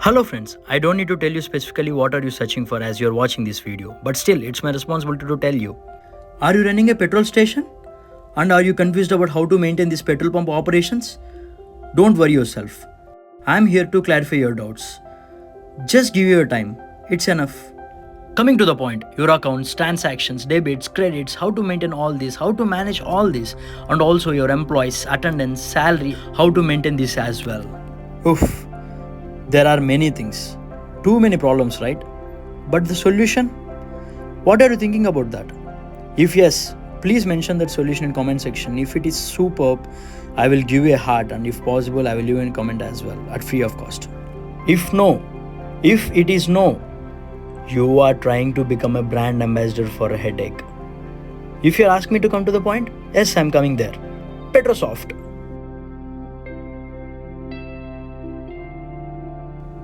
Hello friends, I don't need to tell you specifically what are you searching for as you're watching this video, but still it's my responsibility to tell you. Are you running a petrol station? And are you confused about how to maintain these petrol pump operations? Don't worry yourself. I'm here to clarify your doubts. Just give your time, it's enough. Coming to the point, your accounts, transactions, debits, credits, how to maintain all this, how to manage all this, and also your employees, attendance, salary, how to maintain this as well. Oof. There are many things. Too many problems, right? But the solution? What are you thinking about that? If yes, please mention that solution in comment section. If it is superb, I will give you a heart, and if possible, I will leave a comment as well at free of cost. If it is no, you are trying to become a brand ambassador for a headache. If you ask me to come to the point, yes, I'm coming there. PetroSoft.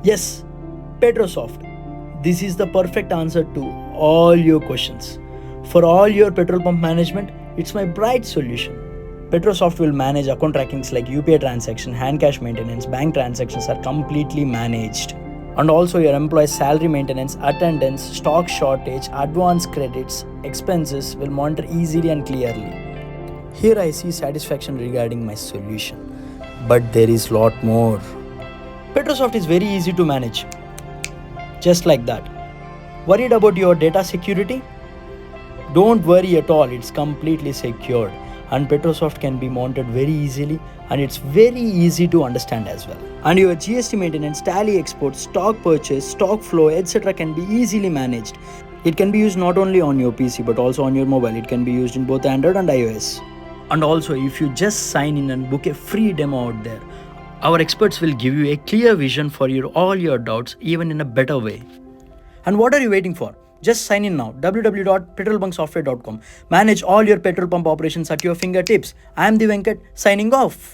Yes, PetroSoft. This is the perfect answer to all your questions. For all your petrol pump management, it's my bright solution. PetroSoft will manage account trackings like UPI transaction, hand cash maintenance, bank transactions are completely managed. And also your employees' salary maintenance, attendance, stock shortage, advance credits, expenses will monitor easily and clearly. Here I see satisfaction regarding my solution. But there is lot more. PetroSoft is very easy to manage. Just like that. Worried about your data security? Don't worry at all, it's completely secured. And PetroSoft can be monitored very easily, and it's very easy to understand as well. And your GST maintenance, tally export, stock purchase, stock flow, etc. can be easily managed. It can be used not only on your PC but also on your mobile. It can be used in both Android and iOS. And also if you just sign in and book a free demo out there, our experts will give you a clear vision for all your doubts, even in a better way. And what are you waiting for? Just sign in now, www.petrolbunksoftware.com. Manage all your petrol pump operations at your fingertips. I am the Venkat, signing off.